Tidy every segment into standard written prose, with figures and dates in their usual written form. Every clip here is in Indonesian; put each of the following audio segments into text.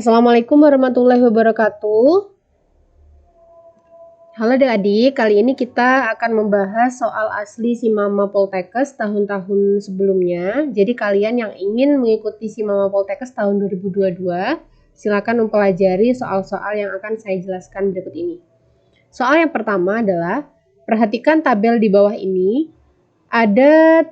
Assalamualaikum warahmatullahi wabarakatuh. Halo adik-adik, kali ini kita akan membahas soal asli Simama Poltekkes tahun-tahun sebelumnya. Jadi kalian yang ingin mengikuti Simama Poltekkes tahun 2022, silakan mempelajari soal-soal yang akan saya jelaskan berikut ini. Soal yang pertama adalah, perhatikan tabel di bawah ini. Ada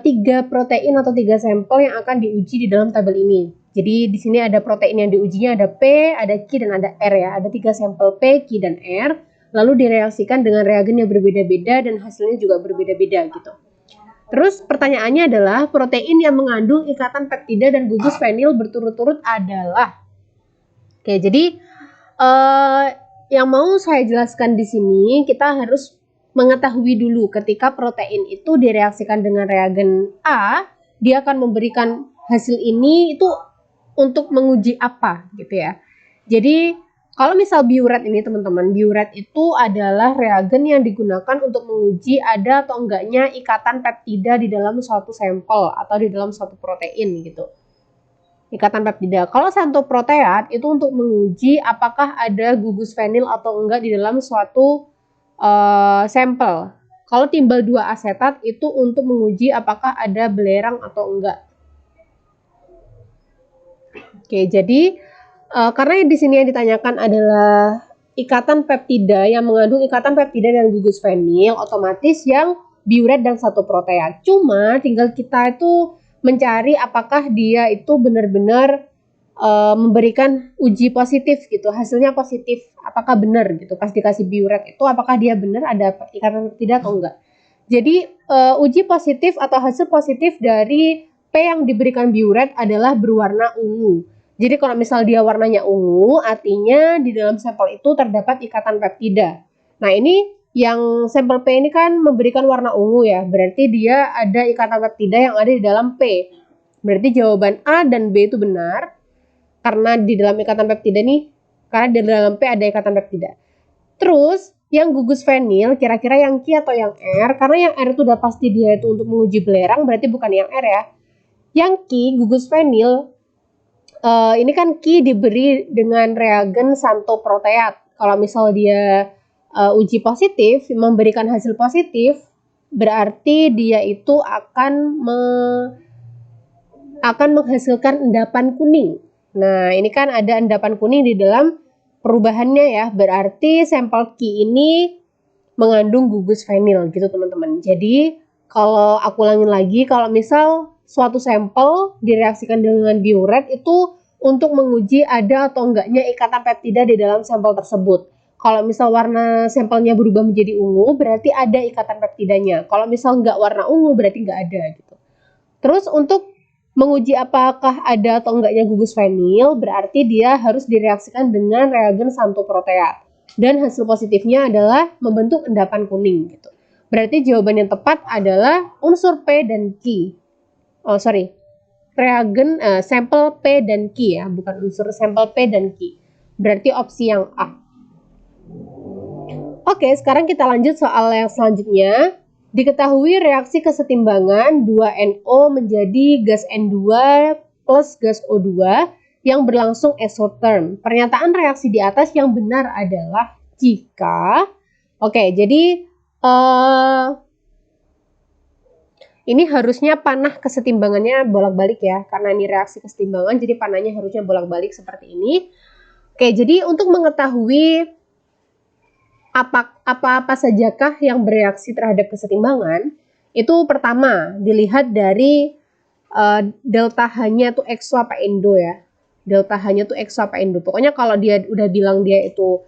3 protein atau 3 sampel yang akan diuji di dalam tabel ini. Jadi di sini ada protein yang diujinya, ada P, ada Q, dan ada R ya. Ada 3 sampel P, Q, dan R. Lalu direaksikan dengan reagen yang berbeda-beda dan hasilnya juga berbeda-beda gitu. Terus pertanyaannya adalah protein yang mengandung ikatan peptida dan gugus fenil berturut-turut adalah. Oke, jadi yang mau saya jelaskan di sini kita harus mengetahui dulu ketika protein itu direaksikan dengan reagen A, dia akan memberikan hasil ini itu untuk menguji apa gitu ya. Jadi kalau misal biuret ini teman-teman, biuret itu adalah reagen yang digunakan untuk menguji ada atau enggaknya ikatan peptida di dalam suatu sampel atau di dalam suatu protein gitu. Ikatan peptida. Kalau santoproteat itu untuk menguji apakah ada gugus fenil atau enggak di dalam suatu sampel. Kalau timbal 2 asetat itu untuk menguji apakah ada belerang atau enggak. Oke, jadi karena di sini yang ditanyakan adalah ikatan peptida yang mengandung ikatan peptida dan gugus fenil, otomatis yang biuret dan santoproteat. Cuma tinggal kita itu mencari apakah dia itu benar-benar memberikan uji positif gitu, hasilnya positif, apakah benar gitu. Pas dikasih biuret itu apakah dia benar ada ikatan peptida atau enggak. Jadi uji positif atau hasil positif dari P yang diberikan biuret adalah berwarna ungu. Jadi kalau misal dia warnanya ungu, artinya di dalam sampel itu terdapat ikatan peptida. Nah ini yang sampel P ini kan memberikan warna ungu ya, berarti dia ada ikatan peptida yang ada di dalam P. Berarti jawaban A dan B itu benar, karena di dalam ikatan peptida nih, karena di dalam P ada ikatan peptida. Terus yang gugus fenil, kira-kira yang Q atau yang R, karena yang R itu udah pasti dia itu untuk menguji belerang, berarti bukan yang R ya. Yang Q, gugus fenil, ini kan Q diberi dengan reagen santoproteat. Kalau misal dia uji positif, memberikan hasil positif, berarti dia itu akan menghasilkan endapan kuning. Nah, ini kan ada endapan kuning di dalam perubahannya ya. Berarti sampel Q ini mengandung gugus fenil gitu teman-teman. Jadi kalau aku ulangin lagi, kalau misal suatu sampel direaksikan dengan biuret itu untuk menguji ada atau enggaknya ikatan peptida di dalam sampel tersebut. Kalau misal warna sampelnya berubah menjadi ungu, berarti ada ikatan peptidanya. Kalau misal enggak warna ungu, berarti enggak ada gitu. Terus untuk menguji apakah ada atau enggaknya gugus fenil, berarti dia harus direaksikan dengan reagen santoproteat. Dan hasil positifnya adalah membentuk endapan kuning gitu. Berarti jawaban yang tepat adalah unsur P dan Q. Reagen sampel P dan Q ya, bukan unsur sampel P dan Q. Berarti opsi yang A. Oke, sekarang kita lanjut soal yang selanjutnya. Diketahui reaksi kesetimbangan 2NO menjadi gas N2 plus gas O2 yang berlangsung exotherm. Pernyataan reaksi di atas yang benar adalah jika, jadi ini harusnya panah kesetimbangannya bolak-balik ya, karena ini reaksi kesetimbangan, jadi panahnya harusnya bolak-balik seperti ini. Jadi untuk mengetahui apa sajakah yang bereaksi terhadap kesetimbangan, itu pertama dilihat dari delta H-nya itu exo apa endo ya. Delta H-nya itu exo apa endo. Pokoknya kalau dia udah bilang dia itu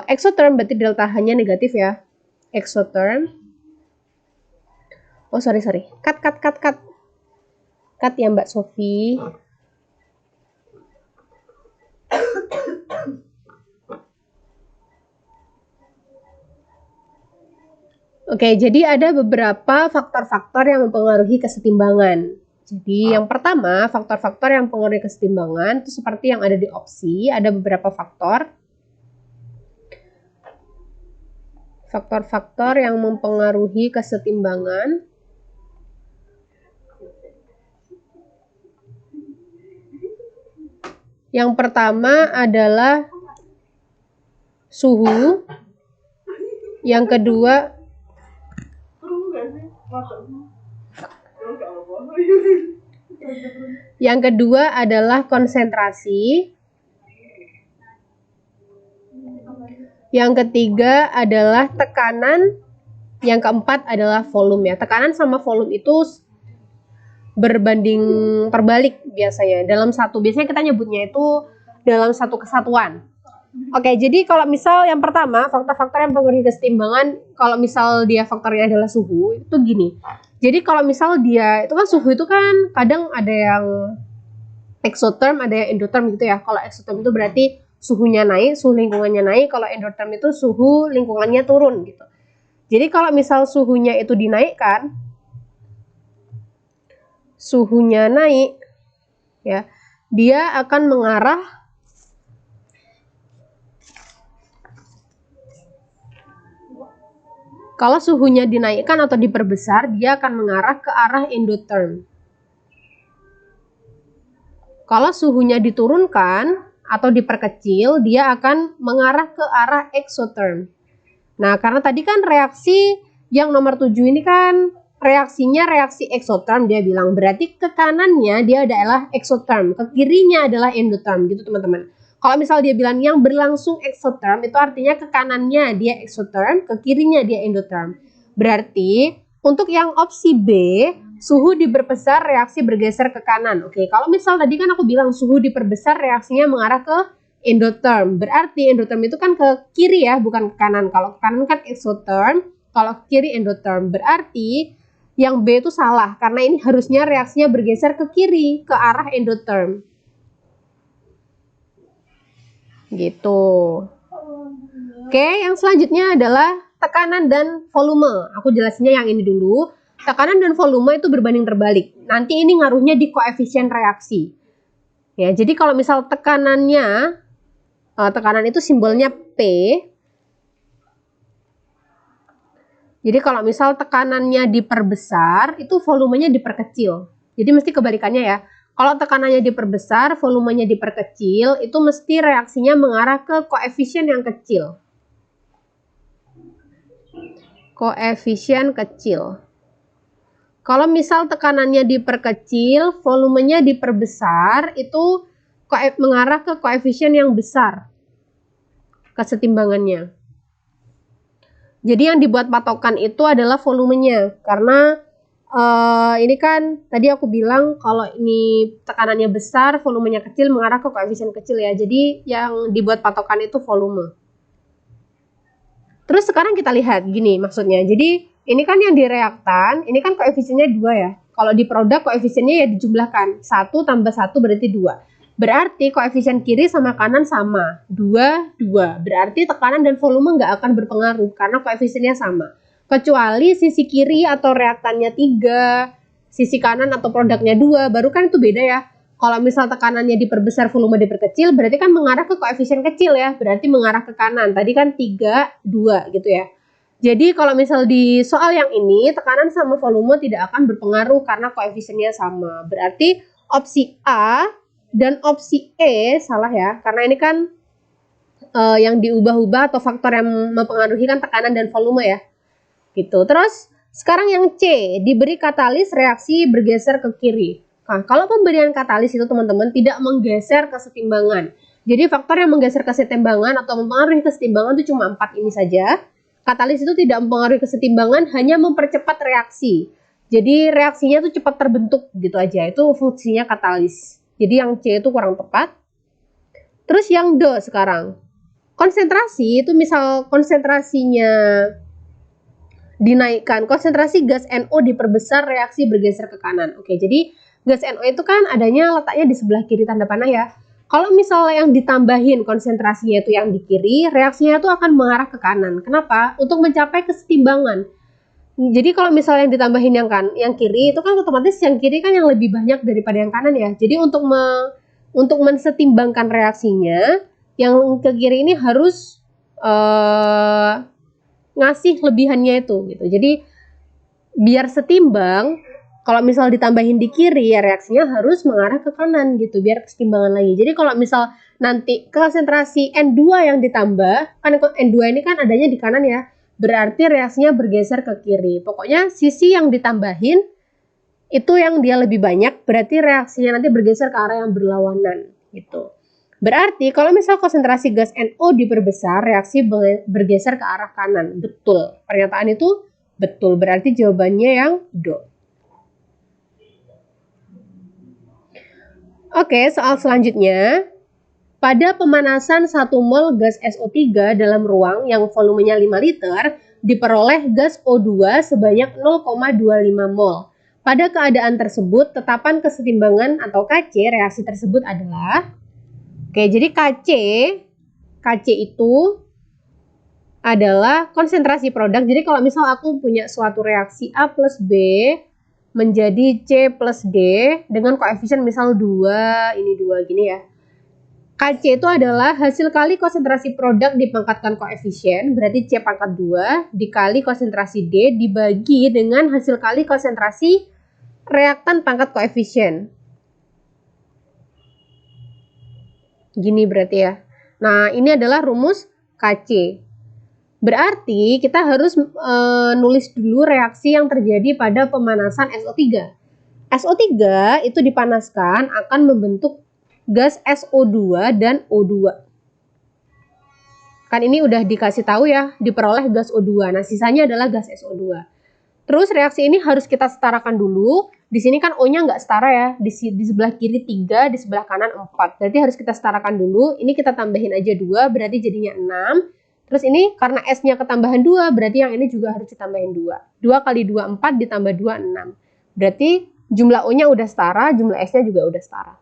exotherm, berarti delta H-nya negatif ya. Exotherm. Oh sorry. Cut ya Mbak Sofi. Oke, jadi ada beberapa faktor-faktor yang mempengaruhi kesetimbangan. Jadi yang pertama, faktor-faktor yang mempengaruhi kesetimbangan itu seperti yang ada di opsi, ada beberapa faktor. Faktor-faktor yang mempengaruhi kesetimbangan. Yang pertama adalah suhu. Yang kedua adalah konsentrasi. Yang ketiga adalah tekanan. Yang keempat adalah volume ya. Tekanan sama volume itu berbanding terbalik biasanya. Biasanya kita nyebutnya itu dalam satu kesatuan. Oke, jadi kalau misal yang pertama, faktor-faktor yang mempengaruhi kesetimbangan, kalau misal dia faktornya adalah suhu, itu gini. Jadi kalau misal dia, itu kan suhu itu kan kadang ada yang exotherm, ada yang endotherm gitu ya. Kalau exotherm itu berarti suhunya naik, suhu lingkungannya naik. Kalau endotherm itu suhu lingkungannya turun gitu. Jadi kalau misal suhunya itu dinaikkan, suhunya naik, ya, dia akan mengarah kalau suhunya dinaikkan atau diperbesar, dia akan mengarah ke arah endotherm. Kalau suhunya diturunkan atau diperkecil, dia akan mengarah ke arah exotherm. Nah, karena tadi kan reaksi yang nomor 7 ini kan reaksinya reaksi exotherm, dia bilang berarti ke kanannya dia adalah exotherm, ke kirinya adalah endotherm gitu teman-teman. Kalau misal dia bilang yang berlangsung exotherm, itu artinya ke kanannya dia exotherm, ke kirinya dia endotherm. Berarti untuk yang opsi B, suhu diperbesar, reaksi bergeser ke kanan. Oke, kalau misal tadi kan aku bilang suhu diperbesar, reaksinya mengarah ke endotherm. Berarti endotherm itu kan ke kiri ya, bukan ke kanan. Kalau ke kanan kan exotherm, kalau ke kiri endotherm. Berarti yang B itu salah, karena ini harusnya reaksinya bergeser ke kiri, ke arah endotherm. Gitu. Oke, yang selanjutnya adalah tekanan dan volume. Aku jelasinnya yang ini dulu. Tekanan dan volume itu berbanding terbalik. Nanti ini ngaruhnya di koefisien reaksi. Ya, jadi kalau misal tekanannya, tekanan itu simbolnya P. Jadi kalau misal tekanannya diperbesar, itu volumenya diperkecil. Jadi mesti kebalikannya ya. Kalau tekanannya diperbesar, volumenya diperkecil, itu mesti reaksinya mengarah ke koefisien yang kecil. Koefisien kecil. Kalau misal tekanannya diperkecil, volumenya diperbesar, itu mengarah ke koefisien yang besar kesetimbangannya. Jadi yang dibuat patokan itu adalah volumenya, karena ini kan tadi aku bilang kalau ini tekanannya besar, volumenya kecil, mengarah ke koefisien kecil ya. Jadi yang dibuat patokan itu volume. Terus sekarang kita lihat gini maksudnya. Jadi ini kan yang di reaktan, ini kan koefisiennya 2 ya. Kalau di produk koefisiennya ya dijumlahkan. 1 tambah 1 berarti 2. Berarti koefisien kiri sama kanan sama. 2, 2. Berarti tekanan dan volume nggak akan berpengaruh karena koefisiennya sama. Kecuali sisi kiri atau reaktannya 3, sisi kanan atau produknya 2, baru kan itu beda ya. Kalau misal tekanannya diperbesar, volume diperkecil, berarti kan mengarah ke koefisien kecil ya. Berarti mengarah ke kanan. Tadi kan 3, 2 gitu ya. Jadi kalau misal di soal yang ini, tekanan sama volume tidak akan berpengaruh karena koefisiennya sama. Berarti opsi A dan opsi E salah ya. Karena ini kan yang diubah-ubah atau faktor yang mempengaruhi kan tekanan dan volume ya. Gitu. Terus sekarang yang C, diberi katalis reaksi bergeser ke kiri. Nah, kalau pemberian katalis itu teman-teman tidak menggeser kesetimbangan. Jadi faktor yang menggeser kesetimbangan atau mempengaruhi kesetimbangan itu cuma 4 ini saja. Katalis itu tidak mempengaruhi kesetimbangan, hanya mempercepat reaksi. Jadi reaksinya itu cepat terbentuk gitu aja. Itu fungsinya katalis. Jadi yang C itu kurang tepat. Terus yang D sekarang. Konsentrasi itu misal konsentrasinya dinaikkan, konsentrasi gas NO diperbesar, reaksi bergeser ke kanan. Oke, jadi gas NO itu kan adanya letaknya di sebelah kiri tanda panah ya. Kalau misalnya yang ditambahin konsentrasinya itu yang di kiri, reaksinya itu akan mengarah ke kanan. Kenapa? Untuk mencapai kesetimbangan. Jadi kalau misalnya yang ditambahin yang kiri itu kan otomatis yang kiri kan yang lebih banyak daripada yang kanan ya. Jadi untuk mensetimbangkan reaksinya, yang ke kiri ini harus ngasih lebihannya itu gitu. Jadi biar setimbang, Kalau misal ditambahin di kiri, ya reaksinya harus mengarah ke kanan gitu, biar kesetimbangan lagi. Jadi kalau misal nanti konsentrasi N2 yang ditambah, kan N2 ini kan adanya di kanan ya, berarti reaksinya bergeser ke kiri. Pokoknya sisi yang ditambahin itu yang dia lebih banyak, berarti reaksinya nanti bergeser ke arah yang berlawanan gitu. Berarti kalau misal konsentrasi gas NO diperbesar, reaksi bergeser ke arah kanan. Betul. Pernyataan itu betul. Berarti jawabannya yang do. Oke, soal selanjutnya. Pada pemanasan 1 mol gas SO3 dalam ruang yang volumenya 5 liter, diperoleh gas O2 sebanyak 0,25 mol. Pada keadaan tersebut, tetapan kesetimbangan atau KC reaksi tersebut adalah... Oke, jadi KC itu adalah konsentrasi produk. Jadi kalau misal aku punya suatu reaksi A plus B menjadi C plus D dengan koefisien misal 2, ini 2 gini ya. KC itu adalah hasil kali konsentrasi produk dipangkatkan koefisien, berarti C pangkat 2 dikali konsentrasi D dibagi dengan hasil kali konsentrasi reaktan pangkat koefisien. Gini berarti ya. Nah, ini adalah rumus KC. Berarti kita harus nulis dulu reaksi yang terjadi pada pemanasan SO3. SO3 itu dipanaskan akan membentuk gas SO2 dan O2. Kan ini udah dikasih tahu ya, diperoleh gas O2. Nah, sisanya adalah gas SO2. Terus reaksi ini harus kita setarakan dulu. Di sini kan O-nya nggak setara ya. Di sebelah kiri 3, di sebelah kanan 4. Berarti harus kita setarakan dulu. Ini kita tambahin aja 2, berarti jadinya 6. Terus ini karena S-nya ketambahan 2, berarti yang ini juga harus ditambahin 2. 2 kali 2, 4, ditambah 2, 6. Berarti jumlah O-nya udah setara, jumlah S-nya juga udah setara.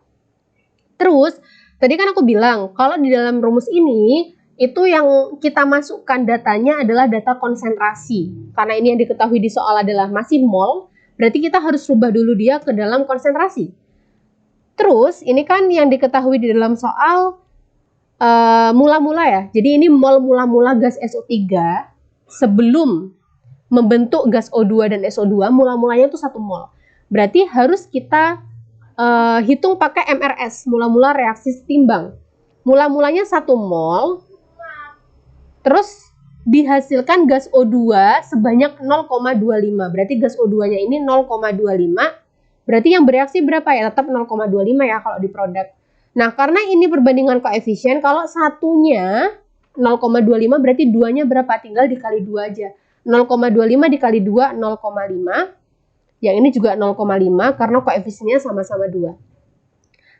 Terus, tadi kan aku bilang, kalau di dalam rumus ini, itu yang kita masukkan datanya adalah data konsentrasi. Karena ini yang diketahui di soal adalah masih mol, berarti kita harus rubah dulu dia ke dalam konsentrasi. Terus, ini kan yang diketahui di dalam soal mula-mula ya. Jadi ini mol mula-mula gas SO3 sebelum membentuk gas O2 dan SO2, mula-mulanya itu 1 mol. Berarti harus kita hitung pakai MRS, mula-mula reaksi setimbang. Mula-mulanya 1 mol, terus dihasilkan gas O2 sebanyak 0,25. Berarti gas O2-nya ini 0,25. Berarti yang bereaksi berapa ya? Tetap 0,25 ya kalau di produk. Nah, karena ini perbandingan koefisien, kalau satunya 0,25 berarti duanya berapa? Tinggal dikali 2 aja. 0,25 dikali 2, 0,5. Yang ini juga 0,5 karena koefisiennya sama-sama 2.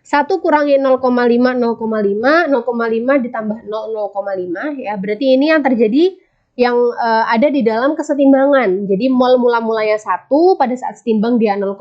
1 kurangi 0,5, 0,5, 0,5 ditambah 0,5 ya. Berarti ini yang terjadi yang ada di dalam kesetimbangan. Jadi mol mula-mulanya 1, pada saat setimbang dia 0,5.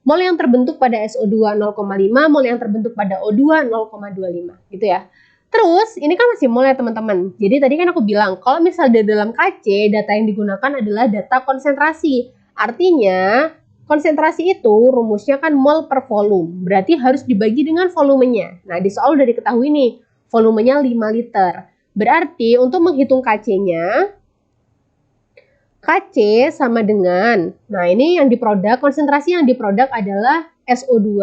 Mol yang terbentuk pada SO2 0,5, mol yang terbentuk pada O2 0,25 gitu ya. Terus ini kan masih mol ya teman-teman. Jadi tadi kan aku bilang kalau misalnya di dalam KC data yang digunakan adalah data konsentrasi. Artinya konsentrasi itu rumusnya kan mol per volume. Berarti harus dibagi dengan volumenya. Nah, di soal udah diketahui nih, volumenya 5 liter. Berarti untuk menghitung KC-nya, KC sama dengan, nah ini yang diproduk, konsentrasi yang diproduk adalah SO2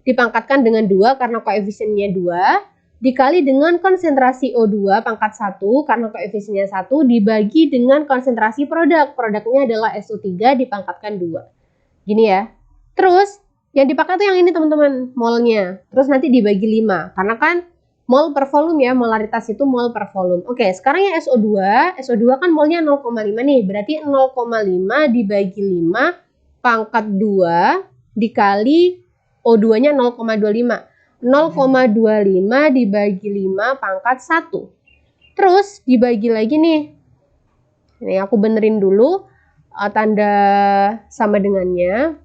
dipangkatkan dengan 2 karena koefisiennya 2, dikali dengan konsentrasi O2 pangkat 1 karena koefisiennya 1, dibagi dengan konsentrasi produk. Produknya adalah SO3 dipangkatkan 2. Gini ya. Terus yang dipakai tuh yang ini teman-teman, molnya. Terus nanti dibagi 5 karena kan mol per volume ya, molaritas itu mol per volume. Oke, sekarang yang SO2 kan molnya 0,5 nih, berarti 0,5 dibagi 5 pangkat 2 dikali O2-nya 0,25. 0,25 dibagi 5 pangkat 1. Terus dibagi lagi nih. Ini aku benerin dulu tanda sama dengannya.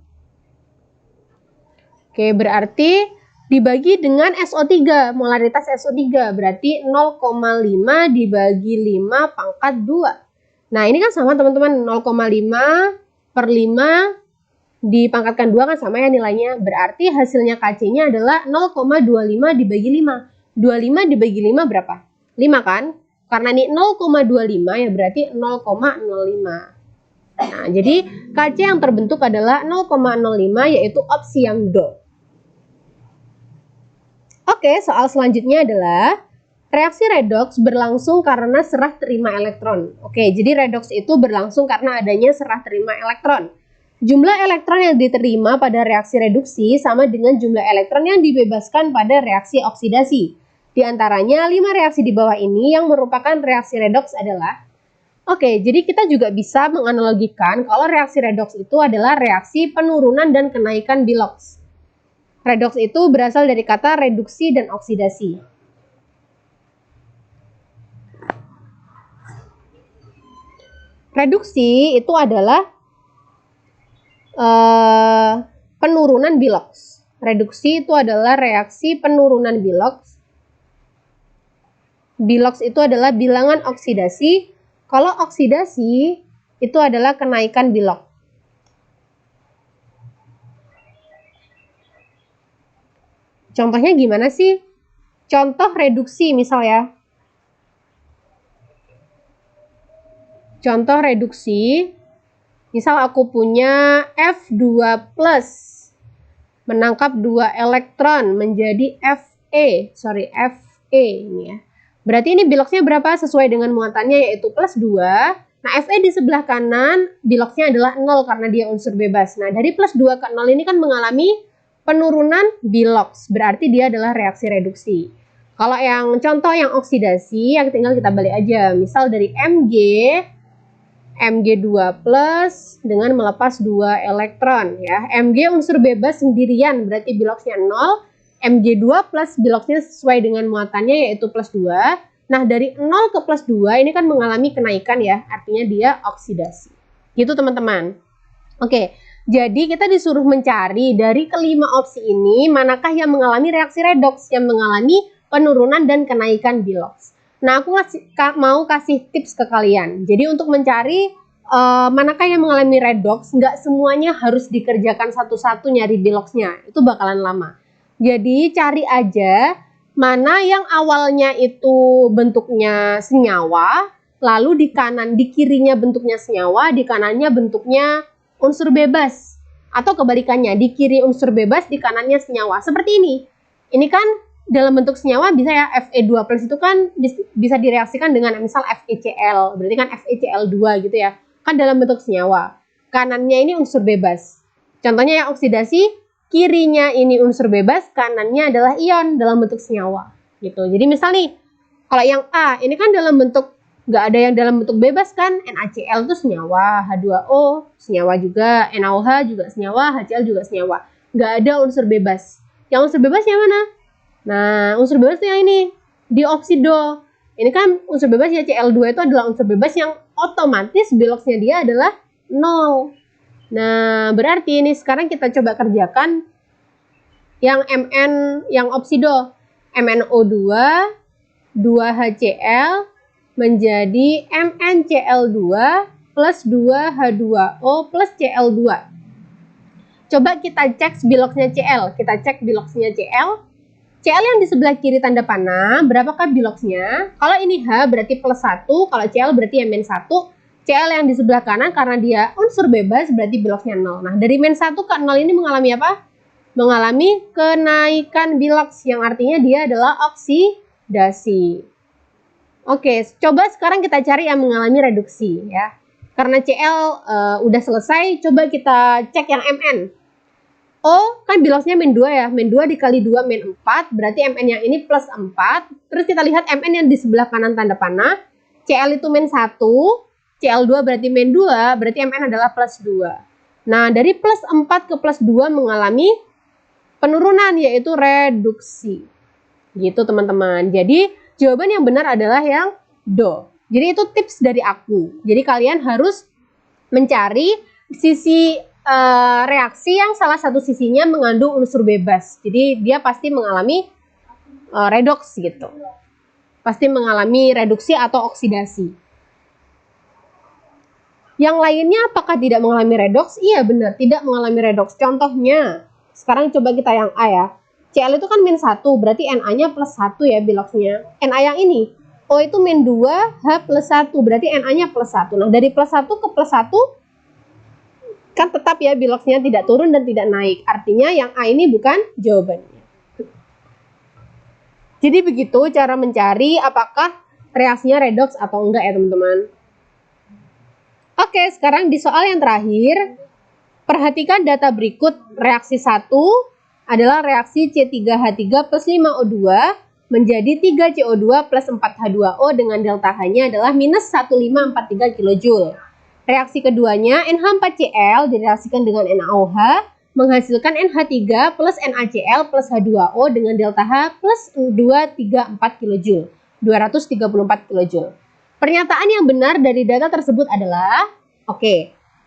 Oke, berarti dibagi dengan SO3, molaritas SO3, berarti 0,5 dibagi 5 pangkat 2. Nah, ini kan sama teman-teman, 0,5 per 5 dipangkatkan 2 kan sama ya nilainya. Berarti hasilnya KC-nya adalah 0,25 dibagi 5. 25 dibagi 5 berapa? 5 kan? Karena ini 0,25 ya berarti 0,05. Nah, jadi Kc yang terbentuk adalah 0,05 yaitu opsi yang do. Oke, soal selanjutnya adalah reaksi redoks berlangsung karena serah terima elektron. Oke, jadi redoks itu berlangsung karena adanya serah terima elektron. Jumlah elektron yang diterima pada reaksi reduksi sama dengan jumlah elektron yang dibebaskan pada reaksi oksidasi. Di antaranya 5 reaksi di bawah ini yang merupakan reaksi redoks adalah. Oke, jadi kita juga bisa menganalogikan kalau reaksi redoks itu adalah reaksi penurunan dan kenaikan biloks. Redoks itu berasal dari kata reduksi dan oksidasi. Reduksi itu adalah penurunan biloks. Reduksi itu adalah reaksi penurunan biloks. Biloks itu adalah bilangan oksidasi. Kalau oksidasi itu adalah kenaikan bilok. Contohnya gimana sih? Contoh reduksi misal ya. Contoh reduksi, misal aku punya F2+ menangkap 2 elektron menjadi Fe ini ya. Berarti ini biloksnya berapa? Sesuai dengan muatannya yaitu +2. Nah, Fe di sebelah kanan biloksnya adalah 0 karena dia unsur bebas. Nah, dari +2 ke 0 ini kan mengalami penurunan biloks. Berarti dia adalah reaksi reduksi. Kalau yang contoh yang oksidasi, yang tinggal kita balik aja. Misal dari Mg2+ dengan melepas 2 elektron ya. Mg unsur bebas sendirian berarti biloksnya 0. Mg2+ biloksnya sesuai dengan muatannya yaitu +2. Nah, dari 0 ke +2 ini kan mengalami kenaikan ya, artinya dia oksidasi. Gitu teman-teman. Oke, jadi kita disuruh mencari dari kelima opsi ini manakah yang mengalami reaksi redoks, yang mengalami penurunan dan kenaikan biloks. Nah, aku mau kasih tips ke kalian. Jadi untuk mencari manakah yang mengalami redoks, nggak semuanya harus dikerjakan satu-satu nyari biloksnya. Itu bakalan lama. Jadi cari aja mana yang awalnya itu bentuknya senyawa, lalu di kirinya bentuknya senyawa, di kanannya bentuknya unsur bebas. Atau kebalikannya, di kiri unsur bebas, di kanannya senyawa. Seperti ini. Ini kan dalam bentuk senyawa bisa ya, Fe2+ itu kan bisa direaksikan dengan misal FeCl. Berarti kan FeCl2 gitu ya. Kan dalam bentuk senyawa. Kanannya ini unsur bebas. Contohnya yang oksidasi, kirinya ini unsur bebas, kanannya adalah ion dalam bentuk senyawa. Gitu. Jadi misal nih, kalau yang A, ini kan dalam bentuk, nggak ada yang dalam bentuk bebas kan, NaCl itu senyawa, H2O senyawa juga, NaOH juga senyawa, HCl juga senyawa. Nggak ada unsur bebas. Yang unsur bebas yang mana? Nah, unsur bebas itu yang ini, dioksido. Ini kan unsur bebas ya, Cl2 itu adalah unsur bebas yang otomatis biloksnya dia adalah 0. Nah, berarti ini sekarang kita coba kerjakan yang Mn, yang oksido. MnO2, 2HCl menjadi MnCl2 plus 2H2O plus Cl2. Coba kita cek biloksnya Cl. Kita cek biloksnya Cl. Cl yang di sebelah kiri tanda panah, berapakah biloksnya? Kalau ini H berarti +1, kalau Cl berarti ya -1. Cl yang di sebelah kanan karena dia unsur bebas berarti biloksnya 0. Nah, dari -1 ke 0 ini mengalami apa? Mengalami kenaikan biloks yang artinya dia adalah oksidasi. Oke, coba sekarang kita cari yang mengalami reduksi ya. Karena Cl udah selesai, coba kita cek yang Mn. O kan biloksnya -2 ya, -2 dikali 2 -4, berarti Mn yang ini +4. Terus kita lihat Mn yang di sebelah kanan tanda panah, Cl itu -1, Cl2 berarti -2, berarti Mn adalah +2. Nah, dari +4 ke +2 mengalami penurunan yaitu reduksi. Gitu teman-teman. Jadi jawaban yang benar adalah yang do. Jadi itu tips dari aku. Jadi kalian harus mencari sisi reaksi yang salah satu sisinya mengandung unsur bebas. Jadi dia pasti mengalami redoks gitu. Pasti mengalami reduksi atau oksidasi. Yang lainnya apakah tidak mengalami redoks? Iya benar, tidak mengalami redoks. Contohnya, sekarang coba kita yang A ya. Cl itu kan -1, berarti Na-nya +1 ya biloksnya. Na yang ini, O itu -2, H +1, berarti Na-nya +1. Nah, dari +1 ke +1 Kan tetap ya biloxnya tidak turun dan tidak naik. Artinya yang A ini bukan jawabannya. Jadi begitu cara mencari apakah reaksinya redox atau enggak ya teman-teman. Oke, sekarang di soal yang terakhir, perhatikan data berikut. Reaksi 1 adalah reaksi C3H3 plus 5O2 menjadi 3CO2 plus 4H2O dengan delta H-nya adalah minus 1543 kJ. Reaksi keduanya NH4Cl direaksikan dengan NaOH menghasilkan NH3 plus NaCl plus H2O dengan delta H plus 234 kJ, 234 kJ. Pernyataan yang benar dari data tersebut adalah,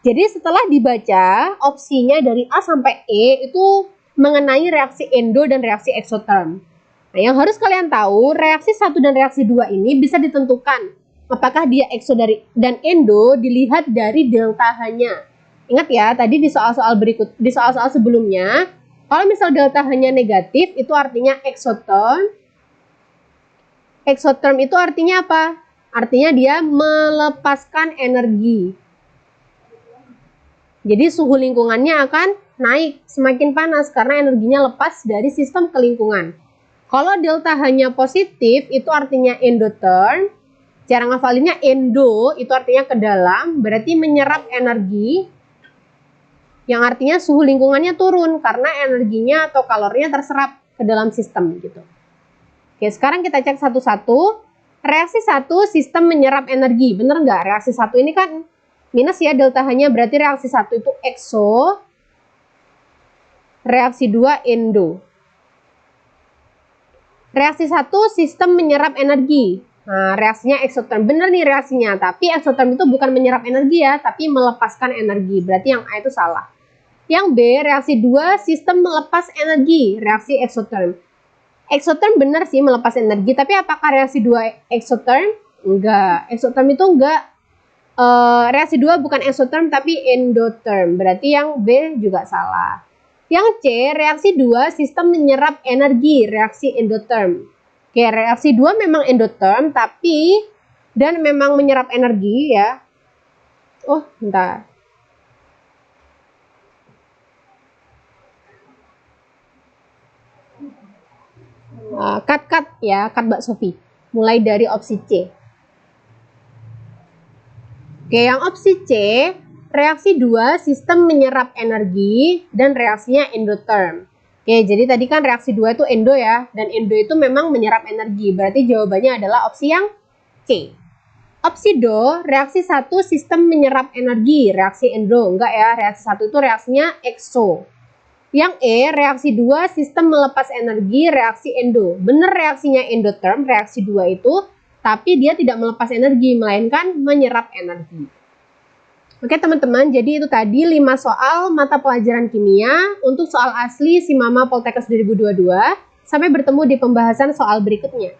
jadi setelah dibaca opsinya dari A sampai E itu mengenai reaksi endo dan reaksi eksoterm. Nah, yang harus kalian tahu, reaksi 1 dan reaksi 2 ini bisa ditentukan apakah dia ekso dan endo dilihat dari delta H-nya. Ingat ya, tadi di soal-soal sebelumnya, kalau misal delta H-nya negatif, itu artinya eksoterm. Eksoterm itu artinya apa? Artinya dia melepaskan energi. Jadi suhu lingkungannya akan naik, semakin panas karena energinya lepas dari sistem kelingkungan. Kalau delta H-nya positif, itu artinya endotherm. Cara ngafalinnya endo, itu artinya ke dalam, berarti menyerap energi, yang artinya suhu lingkungannya turun karena energinya atau kalorinya terserap ke dalam sistem gitu. Oke, sekarang kita cek satu-satu. Reaksi 1 sistem menyerap energi, bener nggak? Reaksi 1 ini kan minus ya delta H-nya, berarti reaksi 1 itu ekso, reaksi 2 endo. Reaksi 1 sistem menyerap energi. Nah, reaksinya eksoterm. Bener nih reaksinya, tapi eksoterm itu bukan menyerap energi ya, tapi melepaskan energi. Berarti yang A itu salah. Yang B, reaksi 2 sistem melepas energi, reaksi eksoterm. Eksoterm bener sih melepas energi, tapi apakah reaksi 2 eksoterm? Enggak. Eksoterm itu enggak. Reaksi 2 bukan eksoterm tapi endotherm. Berarti yang B juga salah. Yang C, reaksi 2 sistem menyerap energi, reaksi endotherm. Oke, reaksi 2 memang endotherm tapi dan memang menyerap energi ya. Oh, bentar. Cut ya, cut Mbak Sofi. Mulai dari opsi C. Oke, yang opsi C, reaksi 2 sistem menyerap energi dan reaksinya endotherm. Oke, jadi tadi kan reaksi 2 itu endo ya, dan endo itu memang menyerap energi. Berarti jawabannya adalah opsi yang C. Opsi do, reaksi 1 sistem menyerap energi, reaksi endo. Enggak ya, reaksi 1 itu reaksinya ekso. Yang E, reaksi 2 sistem melepas energi, reaksi endo. Bener reaksinya endotherm, reaksi 2 itu, tapi dia tidak melepas energi, melainkan menyerap energi. Oke teman-teman, jadi itu tadi 5 soal mata pelajaran kimia untuk soal asli SIMAMA Poltekkes 2022. Sampai bertemu di pembahasan soal berikutnya.